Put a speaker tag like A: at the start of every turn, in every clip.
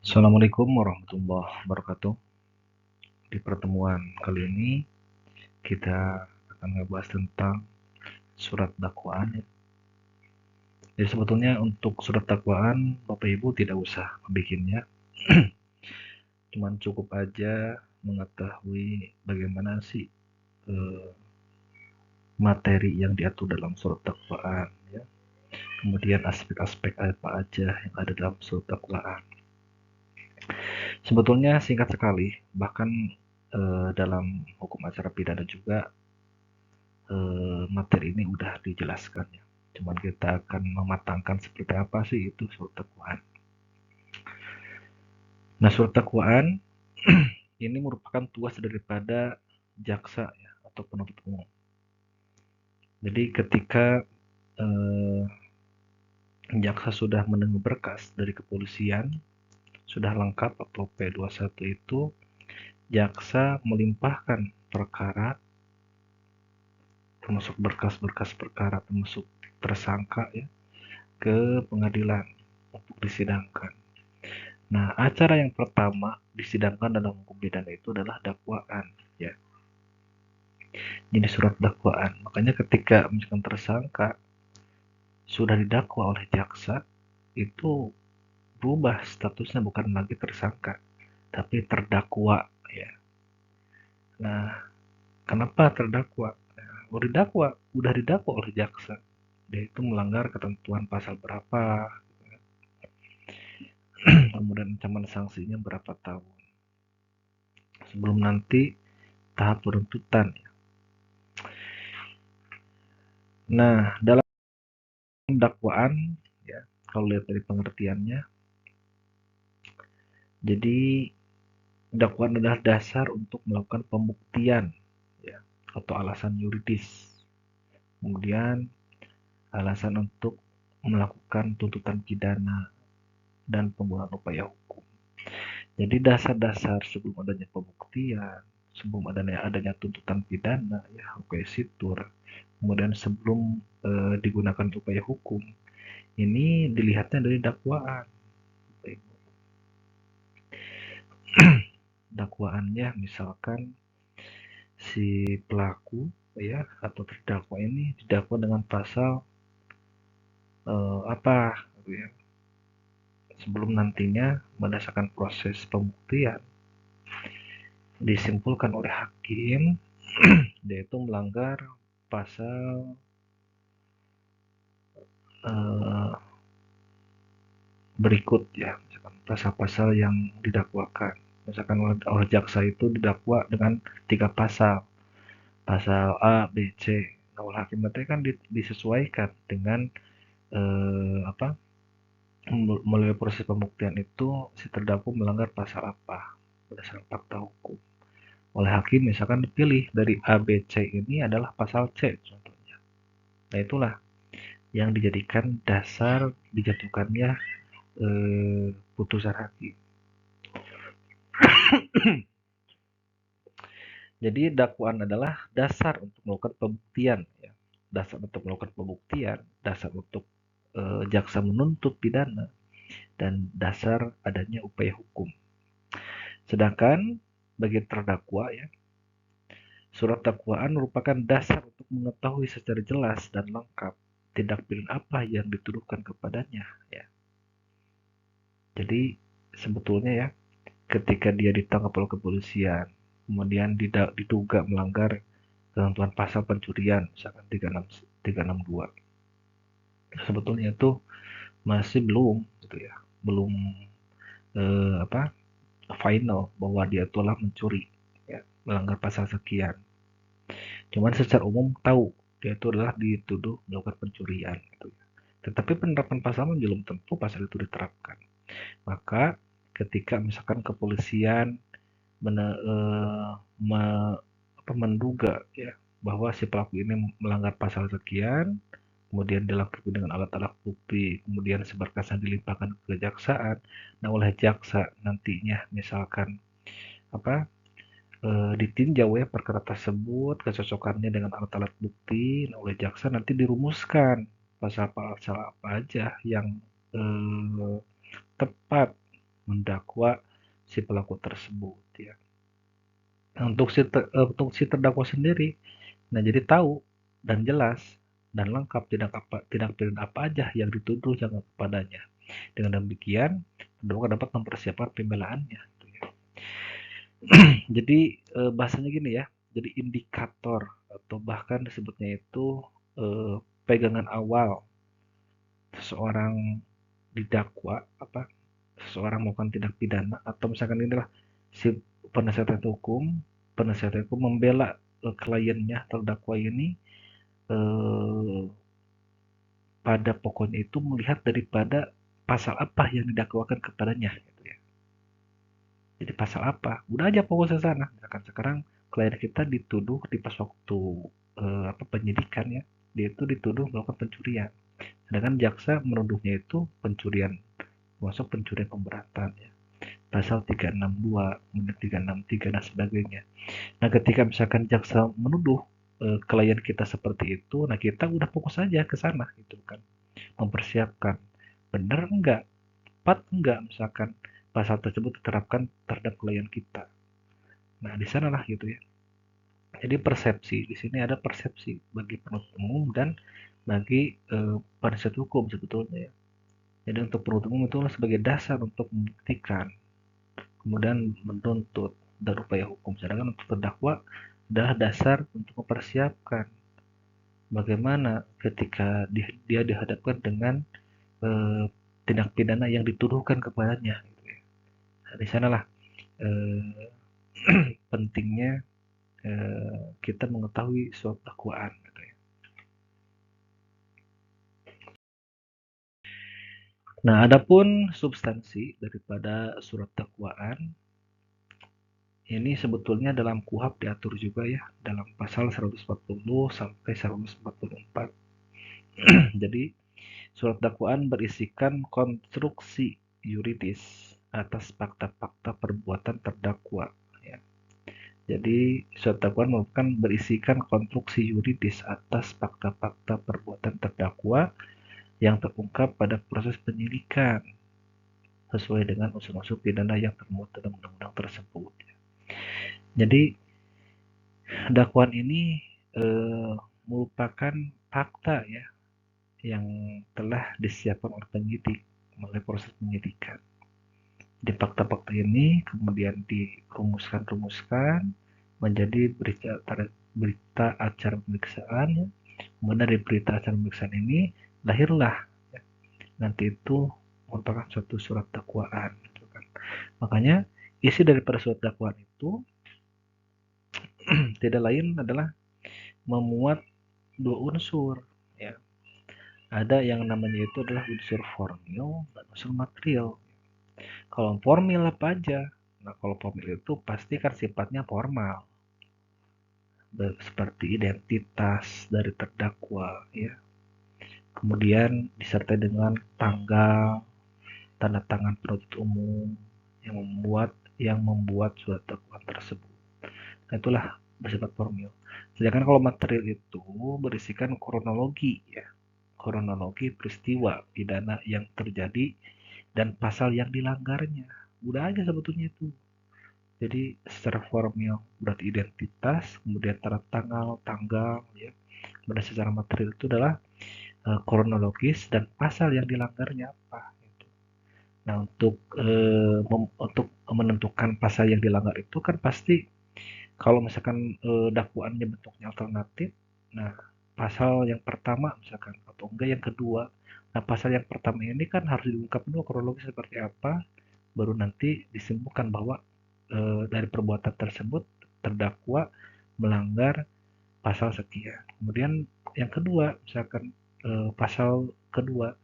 A: Assalamualaikum warahmatullahi wabarakatuh. Di pertemuan kali ini kita akan ngebahas tentang surat dakwaan ya. Jadi sebetulnya untuk surat dakwaan Bapak Ibu tidak usah bikinnya, cuman cukup aja mengetahui bagaimana sih eh, materi yang diatur dalam surat dakwaan ya. Kemudian aspek-aspek apa aja yang ada dalam surat dakwaan. Sebetulnya singkat sekali, bahkan dalam hukum acara pidana juga materi ini udah dijelaskan ya. Cuman kita akan mematangkan seperti apa sih itu surat dakwaan. Nah, surat dakwaan ini merupakan tugas daripada jaksa ya, atau penuntut umum. Jadi ketika eh, jaksa sudah menerima berkas dari kepolisian, sudah lengkap atau P21 itu, jaksa melimpahkan perkara termasuk berkas-berkas perkara termasuk tersangka ya ke pengadilan untuk disidangkan. Nah, acara yang pertama disidangkan dalam hukum pidana itu adalah dakwaan, ya. Jadi surat dakwaan. Makanya ketika misalkan tersangka sudah didakwa oleh jaksa, itu berubah statusnya bukan lagi tersangka, tapi terdakwa, ya. Nah, kenapa terdakwa? Nah, udah didakwa oleh jaksa. Dia itu melanggar ketentuan pasal berapa, kemudian ancaman sanksinya berapa tahun. Sebelum nanti tahap penuntutan. Nah, dalam dakwaan ya, kalau lihat dari pengertiannya, jadi dakwaan adalah dasar untuk melakukan pembuktian ya, atau alasan yuridis. Kemudian alasan untuk melakukan tuntutan pidana dan pembunuhan upaya hukum. Jadi dasar-dasar sebelum adanya pembuktian, sebelum adanya tuntutan pidana ya, hukum kemudian sebelum digunakan upaya hukum, ini dilihatnya dari dakwaan. Dakwaannya misalkan si pelaku ya atau terdakwa ini didakwa dengan pasal apa gitu ya. Sebelum nantinya berdasarkan proses pembuktian disimpulkan oleh hakim dia itu melanggar pasal eh, berikut ya, misalkan pasal-pasal yang didakwakan. Misalkan oleh jaksa itu didakwa dengan 3 pasal, pasal A, B, C. Nah, oleh hakim itu kan disesuaikan dengan apa, melalui proses pembuktian itu si terdakwa melanggar pasal apa berdasarkan fakta hukum. Oleh hakim misalkan dipilih dari A, B, C ini adalah pasal C contohnya. Nah, itulah yang dijadikan dasar dijatuhkannya putusan hakim. Jadi dakwaan adalah dasar untuk melakukan pembuktian ya. Dasar untuk melakukan pembuktian, dasar untuk jaksa menuntut pidana, dan dasar adanya upaya hukum. Sedangkan bagi terdakwa ya, surat dakwaan merupakan dasar untuk mengetahui secara jelas dan lengkap tindak pidana apa yang dituduhkan kepadanya ya. Jadi sebetulnya ya, ketika dia ditangkap oleh kepolisian, kemudian diduga melanggar ketentuan pasal pencurian, misalkan 362, sebetulnya itu masih belum gitu ya, belum apa final bahwa dia telah mencuri ya, melanggar pasal sekian. Cuman secara umum tahu dia itu adalah dituduh melakukan pencurian gitu ya. Tetapi penerapan pasalnya belum tentu pasal itu diterapkan. Maka ketika misalkan kepolisian mene- eh, me- menduga ya bahwa si pelaku ini melanggar pasal sekian, kemudian dilengkapi dengan alat-alat bukti, kemudian si berkasnya dilimpahkan ke kejaksaan. Nah, oleh jaksa nantinya misalkan apa ditinjau ya perkara tersebut kecocokannya dengan alat-alat bukti. Nah, oleh jaksa nanti dirumuskan pasal-pasal apa aja yang tepat mendakwa si pelaku tersebut ya. Nah, untuk si terdakwa sendiri, nah jadi tahu dan jelas dan lengkap tidak pidana apa aja yang dituduh jangan kepadanya. Dengan demikian, terdakwa dapat mempersiapkan pembelaannya. Gitu ya. Jadi bahasanya gini ya, jadi indikator atau bahkan disebutnya itu pegangan awal seseorang didakwa seseorang melakukan tindak pidana atau misalkan inilah si penasihat hukum membela kliennya terdakwa ini eh, pada pokoknya itu melihat daripada pasal apa yang didakwakan kepadanya gitu ya. Jadi pasal apa? Udah aja fokus ke sana. Misalkan sekarang klien kita dituduh di pas waktu penyidikan ya, dia itu dituduh melakukan pencurian. Sedangkan jaksa menuduhnya itu pencurian, masuk pencurian pemberatan ya. Pasal 362, kemudian 363 dan sebagainya. Nah, ketika misalkan jaksa menuduh klien kita seperti itu, nah kita udah fokus saja ke sana gitu kan. Mempersiapkan benar enggak, tepat enggak misalkan pasal tersebut diterapkan terhadap klien kita. Nah, di sanalah gitu ya. Jadi persepsi, di sini ada persepsi bagi penuntut umum dan bagi penasihat hukum sebetulnya ya. Jadi untuk penuntut umum itu sebagai dasar untuk membuktikan, kemudian menuntut dan upaya hukum. Sedangkan untuk terdakwa adalah dasar untuk mempersiapkan bagaimana ketika dia dihadapkan dengan eh, tindak pidana yang dituduhkan kepadanya. Gitu ya. Nah, di sanalah eh, pentingnya kita mengetahui suatu dakwaan. Gitu ya. Nah, adapun substansi daripada surat dakwaan ini sebetulnya dalam KUHP diatur juga ya dalam pasal 140 sampai 144. Jadi surat dakwaan berisikan konstruksi yuridis atas fakta-fakta perbuatan terdakwa. Ya. Jadi surat dakwaan merupakan berisikan konstruksi yuridis atas fakta-fakta perbuatan terdakwa yang terungkap pada proses penyidikan sesuai dengan unsur-unsur pidana yang termuat dalam undang-undang tersebut. Jadi dakwaan ini merupakan fakta ya yang telah disiapkan oleh penyidik melalui proses penyidikan. Di fakta-fakta ini kemudian dirumuskan menjadi berita acara pemeriksaan ya. Kemudian dari berita acara pemeriksaan ini lahirlah ya, nanti itu merupakan suatu surat dakwaan gitu kan. Makanya isi daripada surat dakwaan itu tidak lain adalah memuat dua unsur ya. Ada yang namanya itu adalah unsur formil dan unsur material. Kalau formil apa aja? Nah, kalau formil itu pasti kan sifatnya formal, seperti identitas dari terdakwa, ya. Kemudian disertai dengan tanggal, tanda tangan penuntut umum yang membuat surat dakwaan tersebut. Nah, itulah bersifat formil. Sedangkan kalau material itu berisikan kronologi, ya, kronologi peristiwa pidana yang terjadi dan pasal yang dilanggarnya. Udah aja sebetulnya itu. Jadi secara formil berarti identitas, kemudian tanggal, ya. Kemudian secara material itu adalah kronologis dan pasal yang dilanggarnya apa. Gitu. Nah untuk menentukan pasal yang dilanggar itu kan pasti kalau misalkan dakwaannya bentuknya alternatif, nah pasal yang pertama misalkan atau enggak yang kedua. Nah pasal yang pertama ini kan harus diungkap dulu kronologis seperti apa, baru nanti disimpulkan bahwa dari perbuatan tersebut terdakwa melanggar pasal sekian. Kemudian yang kedua, misalkan pasal kedua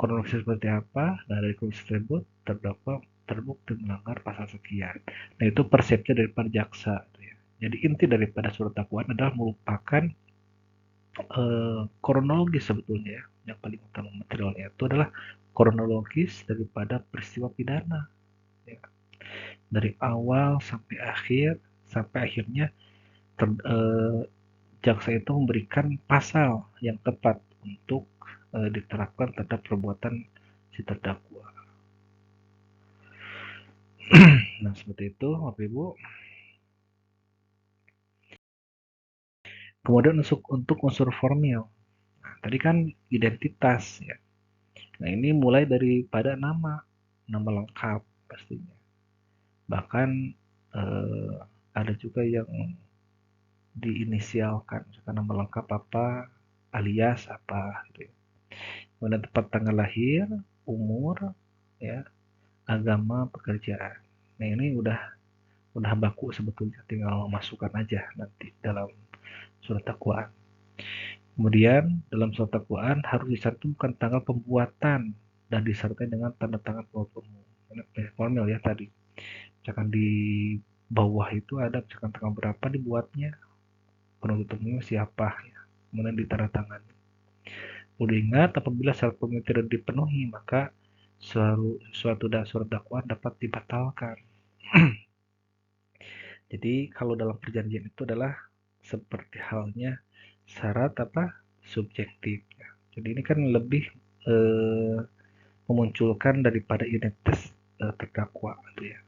A: kronologi seperti apa, nah dari kronologi tersebut terdakwa terbukti melanggar pasal sekian. Nah itu persepsi daripada jaksa. Ya. Jadi inti daripada surat dakwaan adalah merupakan kronologis sebetulnya ya. Yang paling utama materialnya itu adalah kronologis daripada peristiwa pidana. Ya. Dari awal sampai akhirnya ter, eh, jaksa itu memberikan pasal yang tepat untuk diterapkan terhadap perbuatan si terdakwa. Nah, seperti itu, Bapak Ibu. Kemudian untuk unsur formil. Nah, tadi kan identitas ya. Nah, ini mulai daripada nama lengkap pastinya. Bahkan eh, ada juga yang diinisialkan, misalkan nama lengkap apa, alias apa, gitu ya. Kemudian tempat tanggal lahir, umur, ya, agama, pekerjaan. Nah, ini udah baku sebetulnya, tinggal masukkan aja nanti dalam surat dakwaan. Kemudian dalam surat dakwaan harus dicantumkan tanggal pembuatan dan disertai dengan tanda tangan penuntut umum. Formal ya tadi. Misalkan di bawah itu ada misalkan tanggal berapa dibuatnya, penuntut umumnya siapa ya. Kemudian ditandatangani. Udah ingat apabila syarat pemilu tidak dipenuhi maka suatu surat dakwaan dapat dibatalkan. Jadi kalau dalam perjanjian itu adalah seperti halnya syarat apa subjektif ya. Jadi ini kan lebih eh, memunculkan daripada identitas terdakwa gitu ya,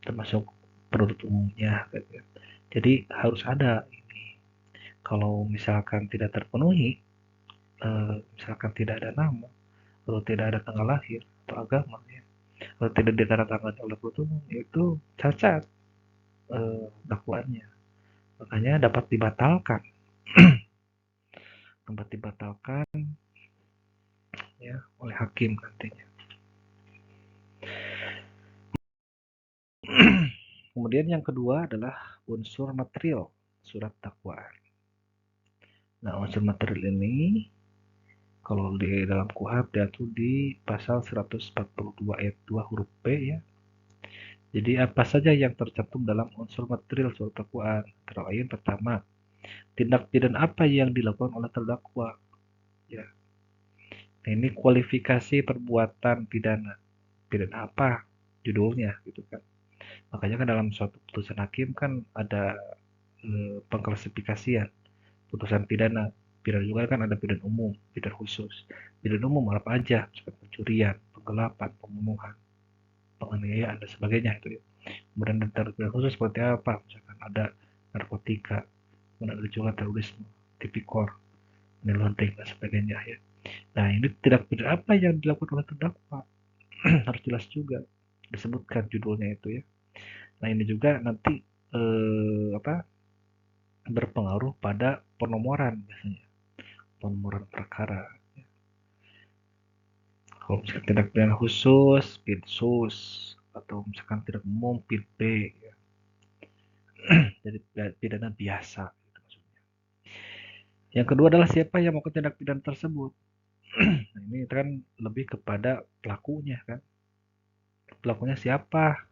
A: termasuk penuntut umumnya gitu ya. Jadi harus ada ini. Kalau misalkan tidak terpenuhi, misalkan tidak ada nama atau tidak ada tanggal lahir atau agama ya, atau tidak ditandatangani oleh penuntut umum, itu cacat dakwaannya. Makanya dapat dibatalkan, dapat dibatalkan ya oleh hakim nantinya. Kemudian yang kedua adalah unsur material surat dakwaan. Nah, unsur material ini kalau di dalam KUHP diatur di pasal 142 ayat 2 huruf B ya. Jadi apa saja yang tercantum dalam unsur material surat dakwaan? Antara lain pertama, tindak pidana apa yang dilakukan oleh terdakwa? Ya. Nah, ini kualifikasi perbuatan pidana. Pidana apa? Judulnya gitu kan. Makanya kan dalam suatu putusan hakim kan ada pengklasifikasian putusan pidana. Pidana juga kan ada pidana umum, pidana khusus. Pidana umum apa aja? Seperti pencurian, penggelapan, pembunuhan, penganiayaan dan sebagainya itu ya. Kemudian pidana khusus seperti apa? Misalkan ada narkotika, kemudian ada juga terorisme, tipikor, money laundering dan sebagainya ya. Nah, ini tidak pidana apa yang dilakukan oleh terdakwa harus jelas juga disebutkan judulnya itu ya. Nah, ini juga nanti berpengaruh pada penomoran biasanya, penomoran perkara. Kalau misalkan tindak pidana khusus, PIDSUS, atau misalkan tidak umum, PID-B, ya. Jadi pidana biasa. Gitu maksudnya. Yang kedua adalah siapa yang melakukan tindak pidana tersebut. Nah, ini kan lebih kepada pelakunya kan. Pelakunya siapa?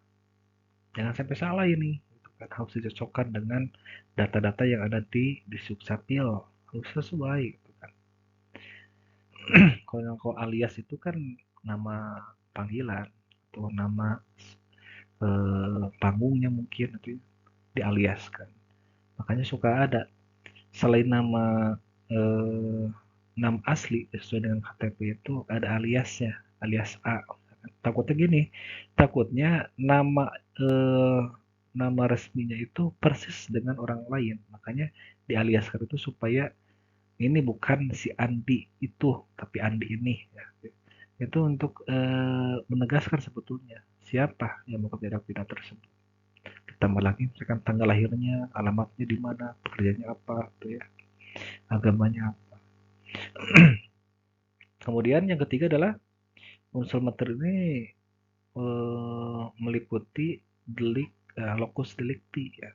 A: Jangan sampai salah ini. Itu kan harus dicocokkan dengan data-data yang ada di Suksapil. Harus sesuai. Gitu kan. Kalau alias itu kan nama panggilan atau nama panggungnya mungkin itu dialiaskan. Makanya suka ada selain eh, nama asli sesuai dengan KTP itu ada aliasnya, alias A. Takutnya gini, takutnya eh, nama resminya itu persis dengan orang lain. Makanya dialiaskan itu supaya ini bukan si Andi itu, tapi Andi ini. Ya. Itu untuk menegaskan sebetulnya siapa yang melakukan tindak pidana tersebut. Ditambah lagi misalkan tanggal lahirnya, alamatnya di mana, pekerjaannya apa, gitu ya, agamanya apa. Kemudian yang ketiga adalah unsur materi ini meliputi delik, lokus delikti ya.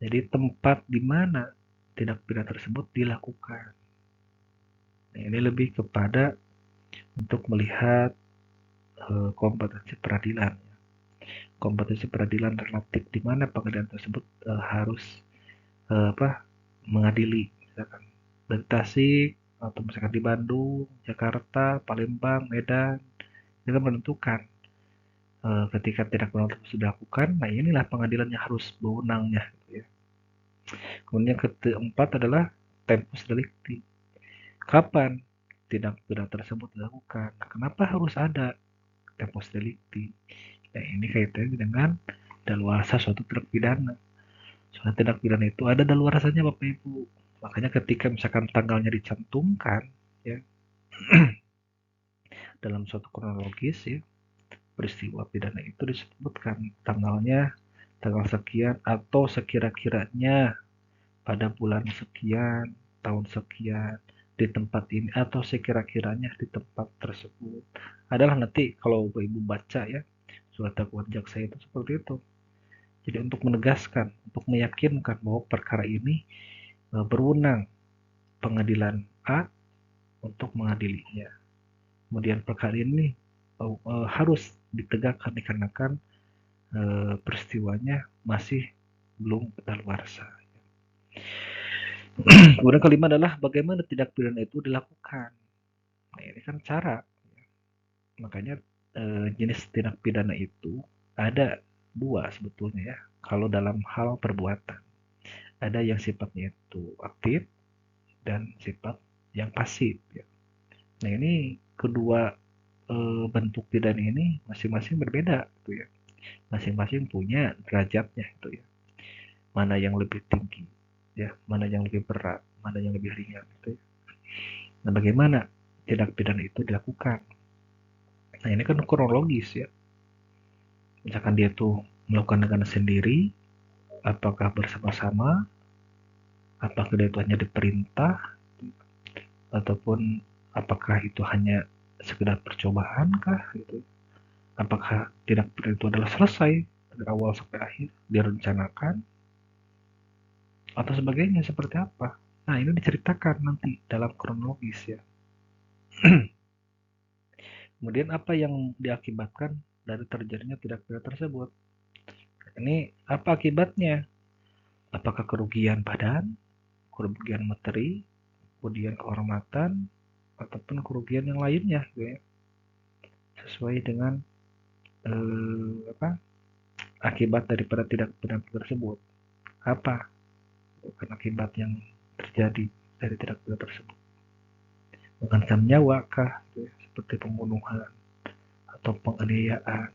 A: Jadi tempat di mana tindak pidana tersebut dilakukan. Nah, ini lebih kepada untuk melihat kompetensi peradilan. Kompetensi peradilan relatif di mana pengadilan tersebut harus mengadili, misalkan dari Tasik atau misalkan di Bandung, Jakarta, Palembang, Medan, itu menentukan ketika tindak pidana tersebut sudah dilakukan. Nah, inilah pengadilan yang harus berwenangnya gitu ya. Kemudian yang keempat adalah tempus delicti, kapan tindak pidana tersebut dilakukan. Nah, kenapa harus ada tempus delicti? Nah, ini kaitannya dengan daluarsa suatu tindak pidana. Suatu tindak pidana itu ada daluarsanya Bapak Ibu. Makanya ketika misalkan tanggalnya dicantumkan ya dalam suatu kronologis ya, peristiwa pidana itu disebutkan tanggalnya tanggal sekian atau sekira-kiranya pada bulan sekian, tahun sekian, di tempat ini atau sekira-kiranya di tempat tersebut. Adalah nanti kalau Ibu baca ya, surat dakwaan jaksa itu seperti itu. Jadi untuk menegaskan, untuk meyakinkan bahwa perkara ini berwenang pengadilan A untuk mengadilinya. Kemudian perkara ini harus ditegakkan dikarenakan peristiwanya masih belum kedaluarsa. Kemudian kelima adalah bagaimana tindak pidana itu dilakukan. Nah, ini kan cara. Makanya jenis tindak pidana itu ada dua sebetulnya ya. Kalau dalam hal perbuatan, ada yang sifatnya itu aktif dan sifat yang pasif. Ya. Nah, ini kedua bentuk pidana ini masing-masing berbeda, gitu ya. Masing-masing punya derajatnya, itu ya. Mana yang lebih tinggi, ya, mana yang lebih berat, mana yang lebih ringan, gitu ya. Nah, bagaimana tindak pidana itu dilakukan? Nah, ini kan kronologis ya. Misalkan dia tuh melakukan dengan sendiri, apakah bersama-sama, apakah dia itu hanya diperintah, ataupun apakah itu hanya sekedar percobaan kah, gitu. Apakah tindak pidana itu adalah selesai dari awal sampai akhir, direncanakan, atau sebagainya seperti apa. Nah, ini diceritakan nanti dalam kronologis ya. Kemudian apa yang diakibatkan dari terjadinya tindak pidana tersebut? Ini apa akibatnya? Apakah kerugian badan, kerugian materi, kemudian kehormatan, ataupun kerugian yang lainnya, gitu ya. Sesuai dengan akibat daripada tindak pidana tersebut. Apa bukan akibat yang terjadi dari tindak pidana tersebut? Mengancam nyawa kah, gitu ya, seperti pembunuhan atau penganiayaan,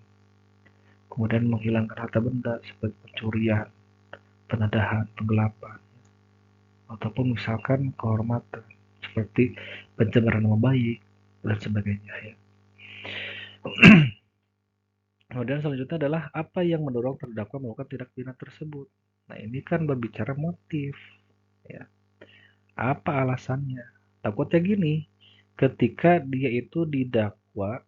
A: kemudian menghilangkan harta benda seperti pencurian, penadahan, penggelapan, ataupun misalkan kehormatan seperti pencemaran nama baik dan sebagainya ya. Kemudian selanjutnya adalah apa yang mendorong terdakwa melakukan tindak pidana tersebut. Nah, ini kan berbicara motif ya. Apa alasannya? Takutnya gini, ketika dia itu didakwa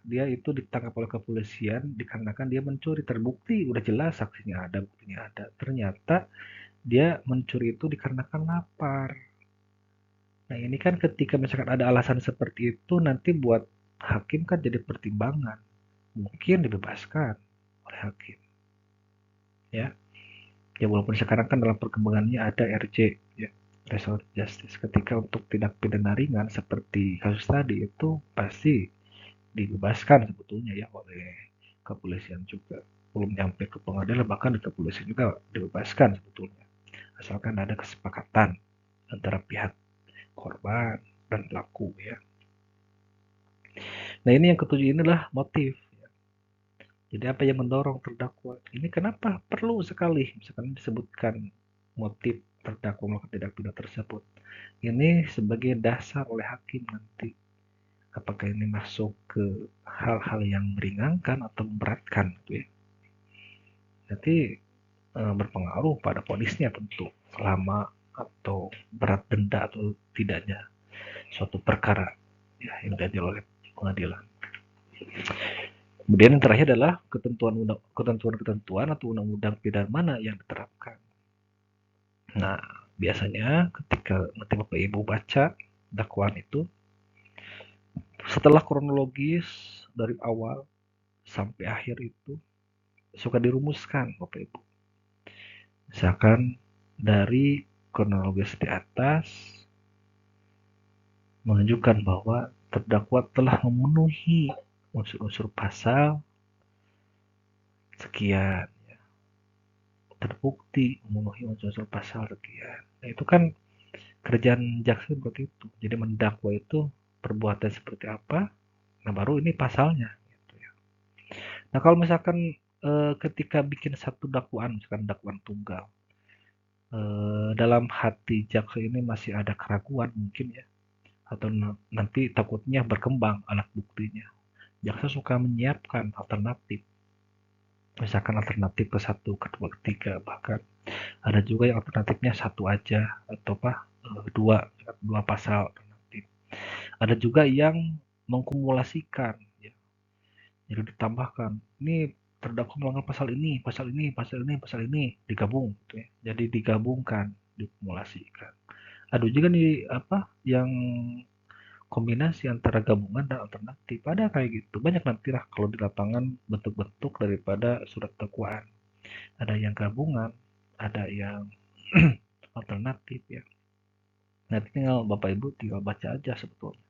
A: dia itu ditangkap oleh kepolisian dikarenakan dia mencuri, terbukti udah jelas saksinya ada, buktinya ada. Ternyata dia mencuri itu dikarenakan lapar. Nah, ini kan ketika misalkan ada alasan seperti itu nanti buat hakim kan jadi pertimbangan. Mungkin dibebaskan oleh hakim. Ya. Ya walaupun sekarang kan dalam perkembangannya ada RJ ya, Restoratif Justice. Ketika untuk tindak pidana ringan seperti kasus tadi itu pasti dibebaskan sebetulnya ya oleh kepolisian juga. Belum nyampe ke pengadilan bahkan di kepolisian juga dibebaskan sebetulnya. Asalkan ada kesepakatan antara pihak korban dan pelaku ya. Nah, ini yang ketujuh inilah motif. Jadi apa yang mendorong terdakwa? Ini kenapa perlu sekali misalkan disebutkan motif terdakwa melakukan tindak pidana tersebut. Ini sebagai dasar oleh hakim nanti. Apakah ini masuk ke hal-hal yang meringankan atau memberatkan gitu ya. Nanti berpengaruh pada vonisnya tentu. Lama atau berat denda atau tidaknya suatu perkara ya, yang diadil oleh pengadilan. Kemudian yang terakhir adalah ketentuan-ketentuan atau undang-undang pidana mana yang diterapkan. Nah, biasanya ketika nanti Bapak Ibu baca dakwaan itu, setelah kronologis dari awal sampai akhir itu suka dirumuskan Bapak Ibu. Misalkan dari kronologis di atas menunjukkan bahwa terdakwa telah memenuhi unsur-unsur pasal sekian, terbukti memenuhi unsur-unsur pasal sekian. Nah, itu kan kerjaan jaksa seperti itu. Jadi mendakwa itu perbuatan seperti apa, nah baru ini pasalnya. Gitu ya. Nah, kalau misalkan ketika bikin satu dakwaan, misalkan dakwaan tunggal, dalam hati jaksa ini masih ada keraguan mungkin ya, atau nanti takutnya berkembang alat buktinya. Jaksa suka menyiapkan alternatif, misalkan alternatif ke satu, kedua, ketiga, bahkan ada juga yang alternatifnya satu aja atau dua pasal alternatif. Ada juga yang mengkumulasikan, ya. Jadi ditambahkan, ini terdakwa melanggar pasal ini, pasal ini, pasal ini, pasal ini, digabung, gitu ya. Jadi digabungkan, dikumulasikan. Ada juga nih yang kombinasi antara gabungan dan alternatif. Ada kayak gitu. Banyak nantilah kalau di lapangan bentuk-bentuk daripada surat dakwaan. Ada yang gabungan, ada yang alternatif ya. Nanti tinggal Bapak Ibu tinggal baca aja sebetulnya.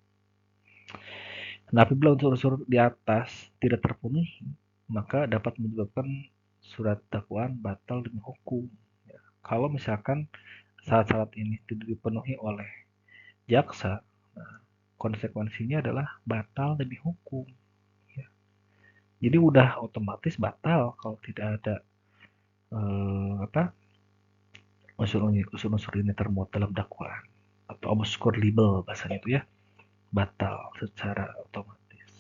A: Nah, apabila unsur-unsur di atas tidak terpenuhi, maka dapat menyebabkan surat dakwaan batal demi hukum. Ya. Kalau misalkan syarat-syarat ini tidak dipenuhi oleh jaksa, nah, konsekuensinya adalah batal demi hukum. Ya. Jadi udah otomatis batal kalau tidak ada unsur-unsur ini termuat dalam dakwaan atau obscure libel bahasanya itu ya, batal secara otomatis.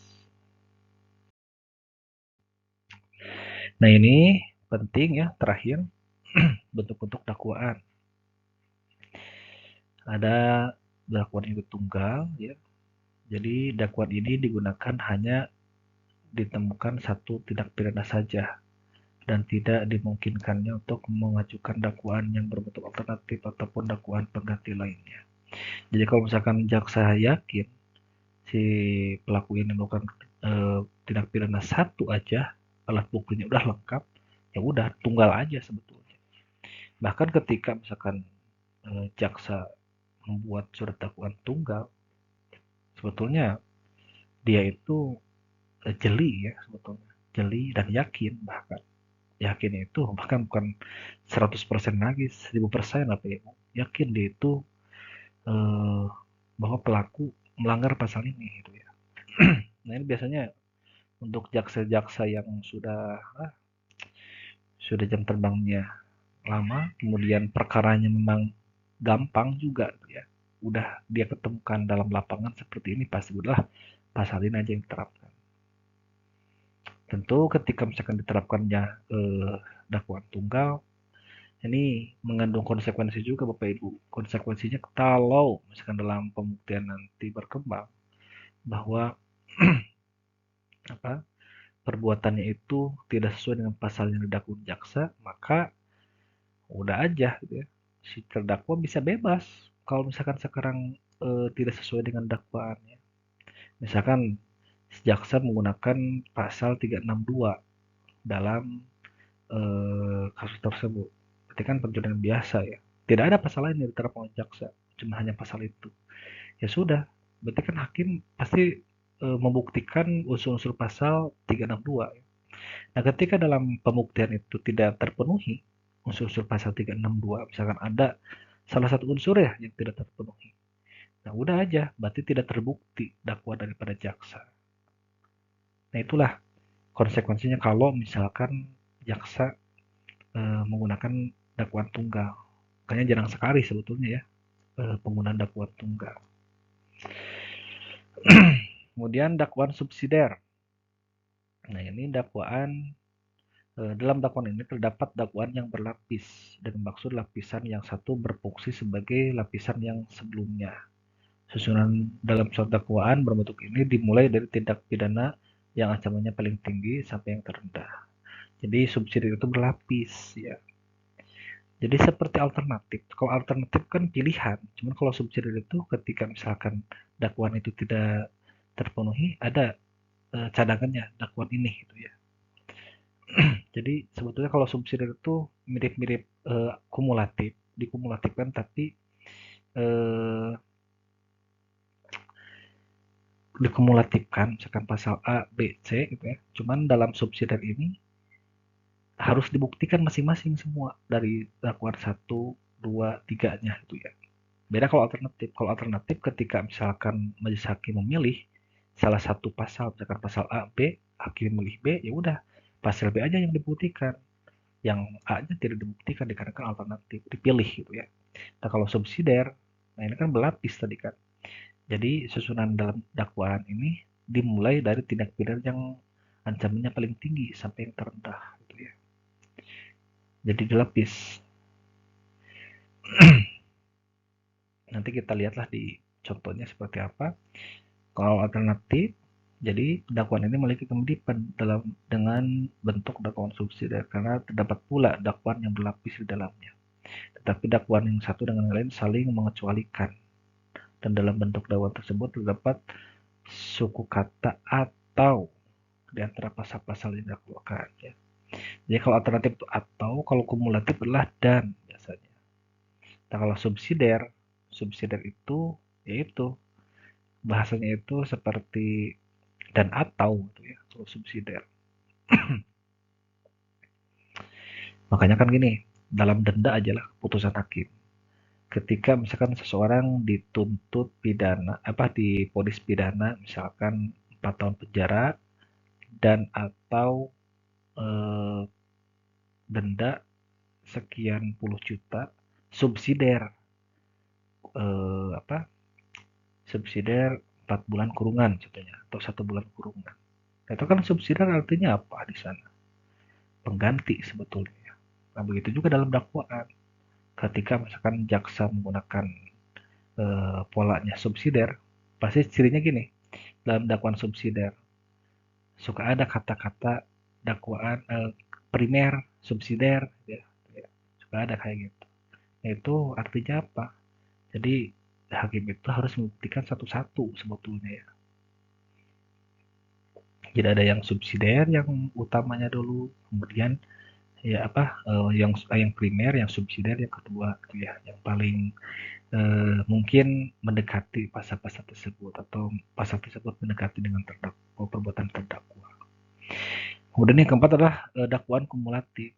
A: Nah, ini penting ya, terakhir bentuk-bentuk dakwaan. Ada dakwaan itu tunggal ya. Jadi dakwaan ini digunakan hanya ditemukan satu tindak pidana saja dan tidak dimungkinkannya untuk mengajukan dakwaan yang berbentuk alternatif ataupun dakwaan pengganti lainnya. Jadi kalau misalkan jaksa yakin si pelaku ini melakukan tindak pidana satu aja, alat buktinya udah lengkap, ya udah tunggal aja sebetulnya. Bahkan ketika misalkan jaksa membuat surat dakwaan tunggal, sebetulnya dia itu jeli ya, sebetulnya jeli dan yakin, bahkan yakin itu bahkan bukan 100% lagi, 1000% apa ya, yakin dia itu eh, bahwa pelaku melanggar pasal ini gitu ya. Nah, ini biasanya untuk jaksa-jaksa yang sudah jam terbangnya lama, kemudian perkaranya memang gampang juga gitu ya. Udah dia ketemukan dalam lapangan seperti ini, pasti udah pasal ini aja yang diterapkan. Tentu ketika misalkan diterapkannya dakwaan tunggal, ini mengandung konsekuensi juga Bapak Ibu. Konsekuensinya kalau misalkan dalam pembuktian nanti berkembang bahwa perbuatannya itu tidak sesuai dengan pasal yang didakwa jaksa, maka udah aja gitu ya. Si terdakwa bisa bebas kalau misalkan sekarang tidak sesuai dengan dakwaannya. Misalkan jaksa menggunakan pasal 362 dalam kasus tersebut. Berarti kan pencurian biasa ya. Tidak ada pasal lain yang diterapkan oleh jaksa, cuma hanya pasal itu. Ya sudah, berarti kan hakim pasti membuktikan unsur-unsur pasal 362 ya. Nah, ketika dalam pembuktian itu tidak terpenuhi unsur-unsur pasal 362, misalkan ada salah satu unsur ya yang tidak terpenuhi. Nah, udah aja, berarti tidak terbukti dakwaan daripada jaksa. Nah, itulah konsekuensinya kalau misalkan jaksa menggunakan dakwaan tunggal. Makanya jarang sekali sebetulnya ya penggunaan dakwaan tunggal. Kemudian dakwaan subsidiar. Nah, ini dakwaan dalam dakwaan ini terdapat dakwaan yang berlapis, dengan maksud lapisan yang satu berfungsi sebagai lapisan yang sebelumnya. Susunan dalam suatu dakwaan berbentuk ini dimulai dari tindak pidana yang ancamannya paling tinggi sampai yang terendah. Jadi subsidi itu berlapis ya. Jadi seperti alternatif. Kalau alternatif kan pilihan. Cuman kalau subsidi itu ketika misalkan dakwaan itu tidak terpenuhi, ada cadangannya dakwaan ini gitu ya. Jadi sebetulnya kalau subsidi itu mirip-mirip kumulatif, dikumulatifkan tapi eh, dikumulatifkan misalkan pasal A, B, C gitu ya. Cuman dalam subsidi ini harus dibuktikan masing-masing semua dari dakwaan 1, 2, 3-nya itu ya. Beda kalau alternatif. Kalau alternatif ketika misalkan majelis hakim memilih salah satu pasal, misalkan pasal A, B, hakim memilih B, ya udah pasal B aja yang dibuktikan, yang A nya tidak dibuktikan dikarenakan alternatif dipilih gitu ya. Nah kalau subsidiar, nah ini kan berlapis tadi kan. Jadi susunan dalam dakwaan ini dimulai dari tindak pidana yang ancamannya paling tinggi sampai yang terendah gitu ya. Jadi dilapis. Nanti kita lihatlah di contohnya seperti apa. Kalau alternatif, jadi dakwaan ini memiliki kemiripan dengan bentuk dakwaan subsidiar karena terdapat pula dakwaan yang berlapis di dalamnya. Tetapi dakwaan yang satu dengan yang lain saling mengecualikan. Dan dalam bentuk dakwaan tersebut terdapat suku kata atau di antara pasal-pasal yang didakwakan ya. Jadi kalau alternatif itu atau, kalau kumulatif adalah dan biasanya. Nah kalau subsidiar itu yaitu bahasanya itu seperti dan atau gitu ya kalau subsidiar. Makanya kan gini, dalam denda aja lah putusan hakim. Ketika misalkan seseorang dituntut pidana, divonis pidana misalkan 4 tahun penjara dan atau eh, denda sekian puluh juta, subsidiar eh, apa subsidiar 4 bulan kurungan contohnya atau 1 bulan kurungan. Itu kan subsidiar artinya apa di sana? Pengganti sebetulnya. Nah begitu juga dalam dakwaan. Ketika misalkan jaksa menggunakan polanya subsidiar, pasti cirinya gini. Dalam dakwaan subsidiar suka ada kata-kata dakwaan primer, subsidiar, ya, ya. Suka ada kayak gitu. Nah, itu artinya apa? Jadi hakim itu harus membuktikan satu-satu sebetulnya ya. Jadi ada yang subsidiar yang utamanya dulu, kemudian ya yang primer, yang subsidiar yang kedua gitu ya, yang paling mungkin mendekati pasal-pasal tersebut atau pasal tersebut mendekati dengan perbuatan terdakwa. Kemudian yang keempat adalah dakwaan kumulatif.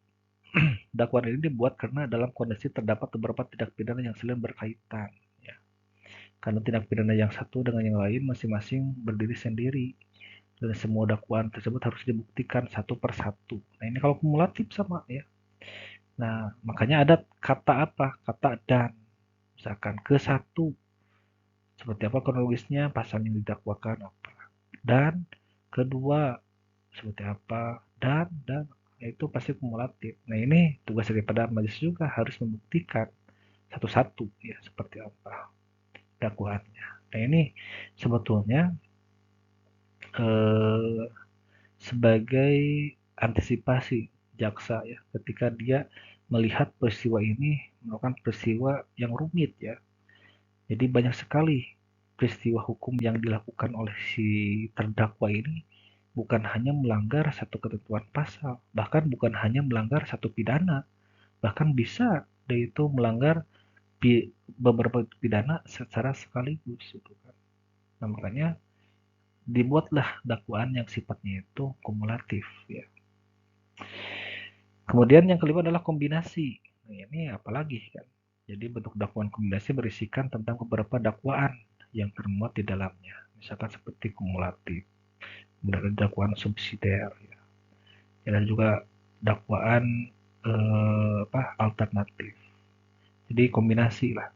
A: Dakwaan ini dibuat karena dalam kondisi terdapat beberapa tindak pidana yang saling berkaitan. Ya. Karena tindak pidana yang satu dengan yang lain masing-masing berdiri sendiri. Dan semua dakwaan tersebut harus dibuktikan satu per satu. Nah ini kalau kumulatif sama ya. Nah makanya ada kata apa? Kata dan. Misalkan ke satu. Seperti apa kronologisnya, pasal yang didakwakan apa. Dan kedua, seperti apa, dan itu pasti kumulatif. Nah ini tugas daripada majelis juga harus membuktikan satu-satu ya seperti apa dakwaannya. Nah ini sebetulnya eh, sebagai antisipasi jaksa ya ketika dia melihat peristiwa ini merupakan peristiwa yang rumit ya. Jadi banyak sekali peristiwa hukum yang dilakukan oleh si terdakwa ini bukan hanya melanggar satu ketentuan pasal, bahkan bukan hanya melanggar satu pidana, bahkan bisa dia itu melanggar beberapa pidana secara sekaligus gitu kan. Nah, makanya dibuatlah dakwaan yang sifatnya itu kumulatif ya. Kemudian yang kelima adalah kombinasi. Nah, ini apalagi kan. Jadi bentuk dakwaan kombinasi berisikan tentang beberapa dakwaan yang termuat di dalamnya. Misalkan seperti kumulatif, kemudian ada dakwaan subsidiar, ya. Dan juga dakwaan alternatif. Jadi kombinasi lah.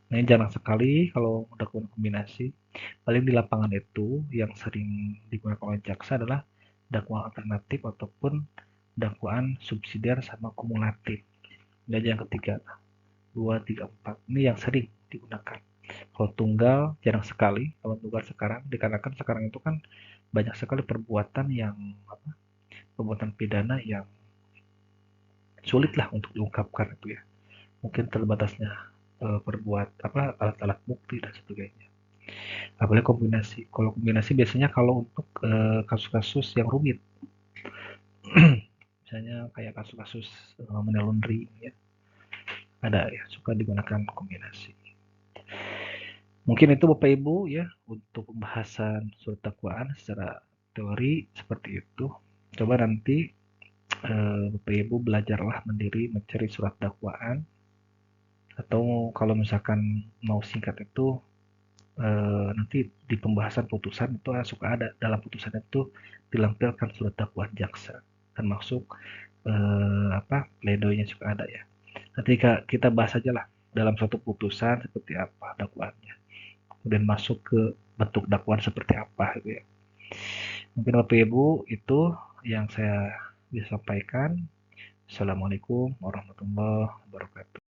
A: Nah, ini jarang sekali kalau dakwaan kombinasi. Paling di lapangan itu yang sering digunakan oleh jaksa adalah dakwaan alternatif ataupun dakwaan subsidiar sama kumulatif. Ini aja yang ketiga. 2, 3, 4. Ini yang sering digunakan. Kalau tunggal jarang sekali. Kalau tunggal sekarang dikarenakan sekarang itu kan banyak sekali perbuatan pidana yang sulit lah untuk diungkapkan itu ya. Mungkin terbatasnya alat-alat bukti dan sebagainya. Apalagi kombinasi. Kalau kombinasi biasanya kalau untuk kasus-kasus yang rumit, misalnya kayak kasus-kasus money laundering ya, ada ya suka digunakan kombinasi. Mungkin itu Bapak Ibu ya untuk pembahasan surat dakwaan secara teori seperti itu. Coba nanti Bapak Ibu belajarlah mandiri mencari surat dakwaan, atau kalau misalkan mau singkat itu nanti di pembahasan putusan itu suka ada dalam putusan itu dilampirkan surat dakwaan jaksa, termasuk pledoi juga ada ya. Nanti kita bahas aja lah dalam suatu putusan seperti apa dakwaannya, kemudian masuk ke bentuk dakwaan seperti apa gitu ya. Mungkin Bapak Ibu itu yang saya bisa sampaikan. Assalamualaikum warahmatullahi wabarakatuh.